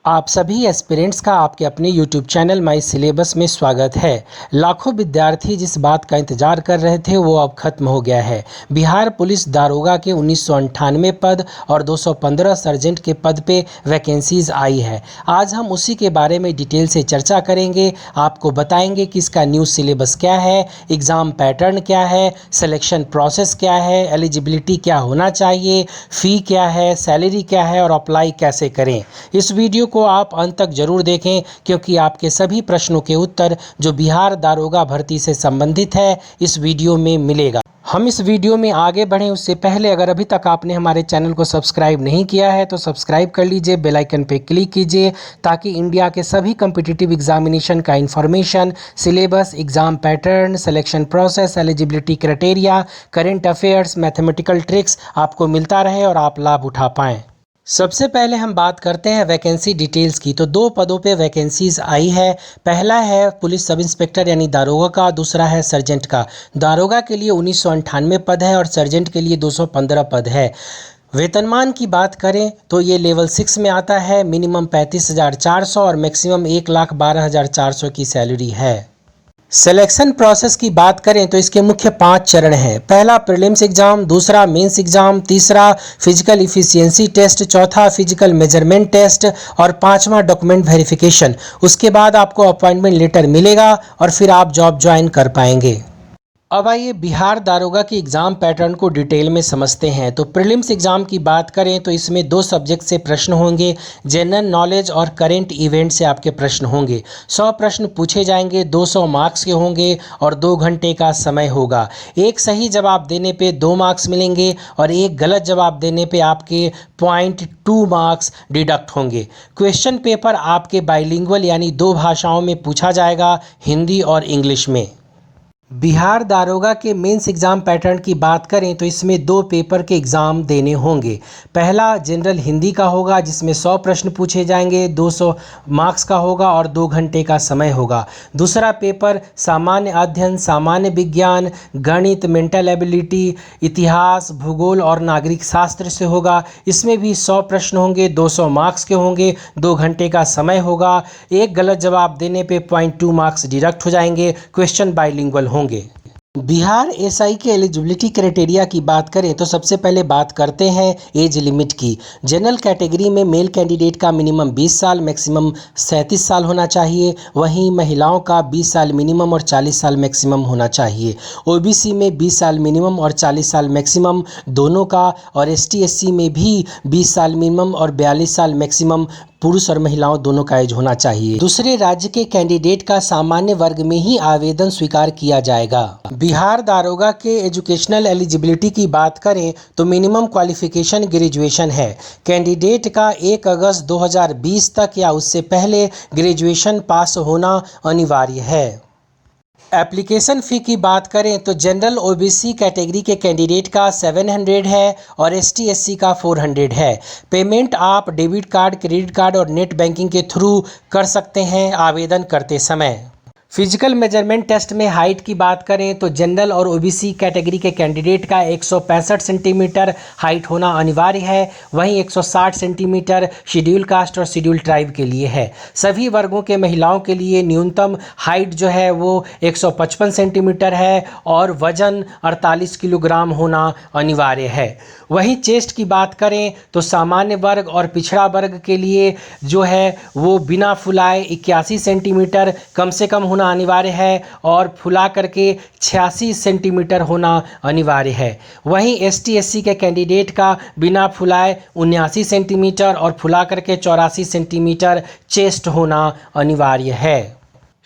आप सभी एस्पिरेंट्स का आपके अपने YouTube चैनल माई सिलेबस में स्वागत है। लाखों विद्यार्थी जिस बात का इंतजार कर रहे थे वो अब खत्म हो गया है। बिहार पुलिस दारोगा के 1998 पद और 215 सर्जेंट के पद पे वैकेंसीज आई है। आज हम उसी के बारे में डिटेल से चर्चा करेंगे। आपको बताएंगे कि इसका न्यू सिलेबस क्या है, एग्ज़ाम पैटर्न क्या है, सिलेक्शन प्रोसेस क्या है, एलिजिबिलिटी क्या होना चाहिए, फ़ी क्या है, सैलरी क्या है और अप्लाई कैसे करें। इस वीडियो को आप अंत तक जरूर देखें क्योंकि आपके सभी प्रश्नों के उत्तर जो बिहार दारोगा भर्ती से संबंधित है इस वीडियो में मिलेगा। हम इस वीडियो में आगे बढ़ें उससे पहले अगर अभी तक आपने हमारे चैनल को सब्सक्राइब नहीं किया है तो सब्सक्राइब कर लीजिए, बेल आइकन पे क्लिक कीजिए ताकि इंडिया के सभी कम्पिटिटिव एग्जामिनेशन का information, syllabus, exam pattern, selection process, eligibility criteria, current affairs, mathematical tricks आपको मिलता रहे और आप लाभ उठा पाएँ। सबसे पहले हम बात करते हैं वैकेंसी डिटेल्स की। तो दो पदों पे वैकेंसीज आई है। पहला है पुलिस सब इंस्पेक्टर यानी दारोगा का, दूसरा है सर्जेंट का। दारोगा के लिए 1998 पद है और सर्जेंट के लिए 215 पद है। वेतनमान की बात करें तो ये लेवल 6 में आता है। मिनिमम 35,400 और मैक्सिमम 1,12,400 की सैलरी है। सिलेक्शन प्रोसेस की बात करें तो इसके मुख्य 5 चरण हैं। पहला प्रीलिम्स एग्जाम, दूसरा मेंस एग्जाम, तीसरा फिजिकल इफिशियंसी टेस्ट, चौथा फिजिकल मेजरमेंट टेस्ट और पांचवा डॉक्यूमेंट वेरिफिकेशन। उसके बाद आपको अपॉइंटमेंट लेटर मिलेगा और फिर आप जॉब ज्वाइन कर पाएंगे। अब आइए बिहार दारोगा की एग्ज़ाम पैटर्न को डिटेल में समझते हैं। तो प्रीलिम्स एग्ज़ाम की बात करें तो इसमें 2 सब्जेक्ट से प्रश्न होंगे, जनरल नॉलेज और करंट इवेंट से आपके प्रश्न होंगे। 100 प्रश्न पूछे जाएंगे, 200 मार्क्स के होंगे और 2 घंटे का समय होगा। एक सही जवाब देने पे 2 मार्क्स मिलेंगे और एक गलत जवाब देने पे आपके 0.2 मार्क्स डिडक्ट होंगे। क्वेश्चन पेपर आपके बाइलिंगुअल यानी 2 भाषाओं में पूछा जाएगा, हिंदी और इंग्लिश में। बिहार दारोगा के मेंस एग्ज़ाम पैटर्न की बात करें तो इसमें 2 पेपर के एग्ज़ाम देने होंगे। पहला जनरल हिंदी का होगा जिसमें 100 प्रश्न पूछे जाएंगे, 200 मार्क्स का होगा और 2 घंटे का समय होगा। दूसरा पेपर सामान्य अध्ययन, सामान्य विज्ञान, गणित, मेंटल एबिलिटी, इतिहास, भूगोल और नागरिक शास्त्र से होगा। इसमें भी 100 प्रश्न होंगे, 200 मार्क्स के होंगे, 2 घंटे का समय होगा। एक गलत जवाब देने पे 0.2 मार्क्स डिडक्ट हो जाएंगे। क्वेश्चन बाइलिंगुअल होंगे। बिहार एसआई के एलिजिबिलिटी क्राइटेरिया की बात करें तो सबसे पहले बात करते हैं एज लिमिट की। जनरल कैटेगरी में मेल कैंडिडेट का मिनिमम 20 साल, मैक्सिमम 37 साल होना चाहिए। वहीं महिलाओं का 20 साल मिनिमम और 40 साल मैक्सिमम होना चाहिए। ओबीसी में 20 साल मिनिमम और 40 साल मैक्सिमम दोनों का, और एसटी एससी में भी 20 साल मिनिमम और 42 साल मैक्सिमम पुरुष और महिलाओं दोनों का एज होना चाहिए। दूसरे राज्य के कैंडिडेट का सामान्य वर्ग में ही आवेदन स्वीकार किया जाएगा। बिहार दारोगा के एजुकेशनल एलिजिबिलिटी की बात करें तो मिनिमम क्वालिफिकेशन ग्रेजुएशन है। कैंडिडेट का 1 अगस्त 2020 तक या उससे पहले ग्रेजुएशन पास होना अनिवार्य है। एप्लीकेशन फ़ी की बात करें तो जनरल ओबीसी कैटेगरी के कैंडिडेट का 700 है और एसटी एससी का 400 है। पेमेंट आप डेबिट कार्ड, क्रेडिट कार्ड और नेट बैंकिंग के थ्रू कर सकते हैं आवेदन करते समय। फिजिकल मेजरमेंट टेस्ट में हाइट की बात करें तो जनरल और ओबीसी कैटेगरी के कैंडिडेट का 165 सेंटीमीटर हाइट होना अनिवार्य है। वहीं 160 सेंटीमीटर शेड्यूल कास्ट और शेड्यूल ट्राइब के लिए है। सभी वर्गों के महिलाओं के लिए न्यूनतम हाइट जो है वो 155 सेंटीमीटर है और वजन 48 किलोग्राम होना अनिवार्य है। वहीं चेस्ट की बात करें तो सामान्य वर्ग और पिछड़ा वर्ग के लिए जो है वो बिना फुलाए 81 सेंटीमीटर कम से कम होना अनिवार्य है और फुला करके 86 सेंटीमीटर होना अनिवार्य है। वहीं एसटी एससी के कैंडिडेट का बिना फुलाए 79 सेंटीमीटर और फुला करके 84 सेंटीमीटर चेस्ट होना अनिवार्य है।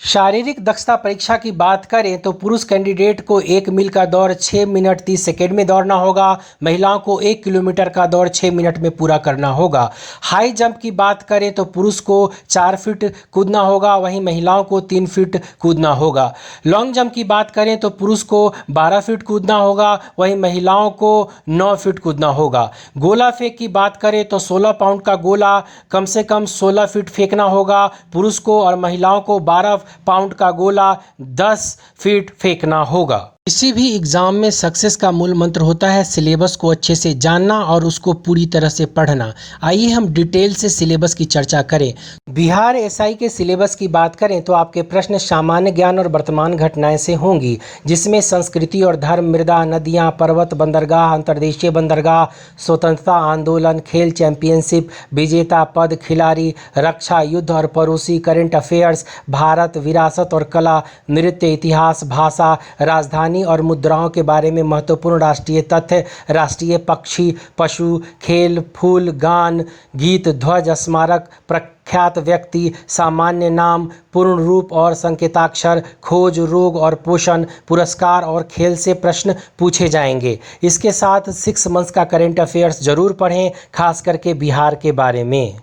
शारीरिक दक्षता परीक्षा की बात करें तो पुरुष कैंडिडेट को 1 मील का दौड़ 6 मिनट 30 सेकेंड में दौड़ना होगा। महिलाओं को 1 किलोमीटर का दौड़ 6 मिनट में पूरा करना होगा। हाई जंप की बात करें तो पुरुष को 4 फीट कूदना होगा, वहीं महिलाओं को 3 फीट कूदना होगा। लॉन्ग जंप की बात करें तो पुरुष को 12 फीट कूदना होगा, वहीं महिलाओं को 9 फीट कूदना होगा। गोला फेंक की बात करें तो 16 पाउंड का गोला कम से कम 16 फीट फेंकना होगा पुरुष को, और महिलाओं को 12 पाउंड का गोला 10 फीट फेंकना होगा। किसी भी एग्ज़ाम में सक्सेस का मूल मंत्र होता है सिलेबस को अच्छे से जानना और उसको पूरी तरह से पढ़ना। आइए हम डिटेल से सिलेबस की चर्चा करें। बिहार एसआई के सिलेबस की बात करें तो आपके प्रश्न सामान्य ज्ञान और वर्तमान घटनाएं से होंगी, जिसमें संस्कृति और धर्म, मृदा, नदियां, पर्वत, बंदरगाह, अंतर्देशीय बंदरगाह, स्वतंत्रता आंदोलन, खेल चैंपियनशिप, विजेता पद, खिलाड़ी, रक्षा, युद्ध और पड़ोसी, करंट अफेयर्स, भारत, विरासत और कला, नृत्य, इतिहास, भाषा, राजधानी और मुद्राओं के बारे में महत्वपूर्ण राष्ट्रीय तथ्य, राष्ट्रीय पक्षी, पशु, खेल, फूल, गान, गीत, ध्वज, स्मारक, प्रख्यात व्यक्ति, सामान्य नाम, पूर्ण रूप और संकेताक्षर, खोज, रोग और पोषण, पुरस्कार और खेल से प्रश्न पूछे जाएंगे। इसके साथ 6 मंथ्स का करंट अफेयर्स जरूर पढ़ें, खास करके बिहार के बारे में।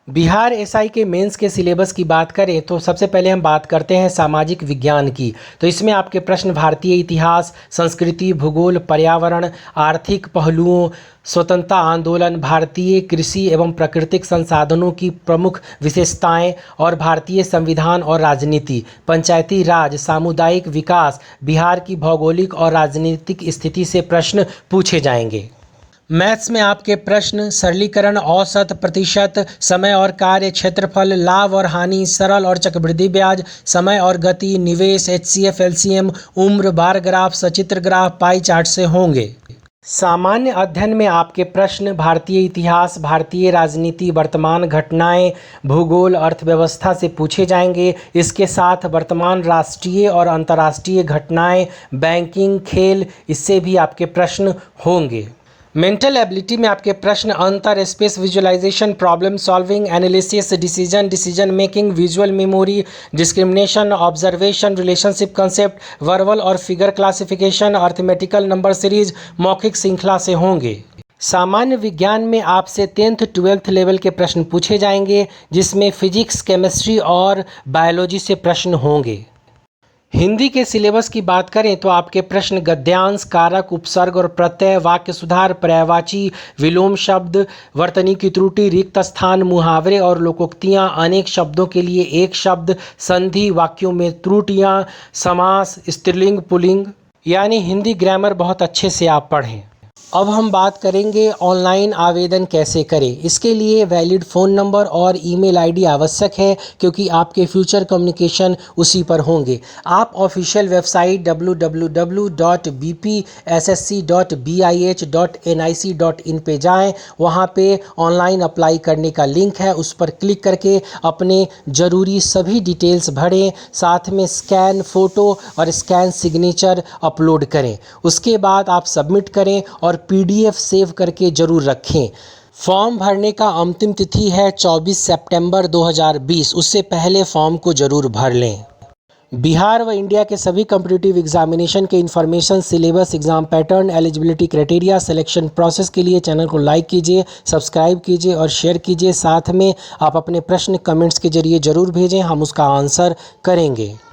बिहार एसआई के मेंस के सिलेबस की बात करें तो सबसे पहले हम बात करते हैं सामाजिक विज्ञान की। तो इसमें आपके प्रश्न भारतीय इतिहास, संस्कृति, भूगोल, पर्यावरण, आर्थिक पहलुओं, स्वतंत्रता आंदोलन, भारतीय कृषि एवं प्राकृतिक संसाधनों की प्रमुख विशेषताएं और भारतीय संविधान और राजनीति, पंचायती राज, सामुदायिक विकास, बिहार की भौगोलिक और राजनीतिक स्थिति से प्रश्न पूछे जाएंगे। मैथ्स में आपके प्रश्न सरलीकरण, औसत, प्रतिशत, समय और कार्य, क्षेत्रफल, लाभ और हानि, सरल और चक्रवृद्धि ब्याज, समय और गति, निवेश, एचसीएफ, एलसीएम, उम्र, बार ग्राफ, सचित्र ग्राफ, पाई चार्ट से होंगे। सामान्य अध्ययन में आपके प्रश्न भारतीय इतिहास, भारतीय राजनीति, वर्तमान घटनाएं, भूगोल, अर्थव्यवस्था से पूछे जाएंगे। इसके साथ वर्तमान राष्ट्रीय और अंतर्राष्ट्रीय घटनाएं, बैंकिंग, खेल, इससे भी आपके प्रश्न होंगे। मेंटल एबिलिटी में आपके प्रश्न अंतर, space visualization, problem solving, analysis, decision making, visual memory, discrimination, observation, relationship concept, verbal और figure classification, arithmetical number series, मौखिक श्रृंखला से होंगे। सामान्य विज्ञान में आपसे 10th 12th लेवल के प्रश्न पूछे जाएंगे, जिसमें फिजिक्स, केमिस्ट्री और बायोलॉजी से प्रश्न होंगे। हिंदी के सिलेबस की बात करें तो आपके प्रश्न गद्यांश, कारक, उपसर्ग और प्रत्यय, वाक्य सुधार, पर्यायवाची, विलोम शब्द, वर्तनी त्रुटि, रिक्त स्थान, मुहावरे और लोकोक्तियाँ, अनेक शब्दों के लिए एक शब्द, संधि, वाक्यों में त्रुटियाँ, समास, स्त्रीलिंग, पुल्लिंग, यानी हिंदी ग्रामर बहुत अच्छे से आप पढ़ें। अब हम बात करेंगे ऑनलाइन आवेदन कैसे करें। इसके लिए वैलिड फ़ोन नंबर और ईमेल आईडी आवश्यक है, क्योंकि आपके फ्यूचर कम्युनिकेशन उसी पर होंगे। आप ऑफिशियल वेबसाइट www.bpssc.bih.nic.in पे जाएं। वहां पे ऑनलाइन अप्लाई करने का लिंक है, उस पर क्लिक करके अपने ज़रूरी सभी डिटेल्स भरें। साथ में स्कैन फ़ोटो और स्कैन सिग्नेचर अपलोड करें। उसके बाद आप सबमिट करें और पीडीएफ सेव करके ज़रूर रखें। फॉर्म भरने का अंतिम तिथि है 24 सितंबर 2020। उससे पहले फॉर्म को ज़रूर भर लें। बिहार व इंडिया के सभी कॉम्पिटिटिव एग्जामिनेशन के information, syllabus, exam pattern, eligibility criteria, selection process के लिए चैनल को लाइक कीजिए, सब्सक्राइब कीजिए और शेयर कीजिए। साथ में आप अपने प्रश्न कमेंट्स के जरिए ज़रूर भेजें, हम उसका आंसर करेंगे।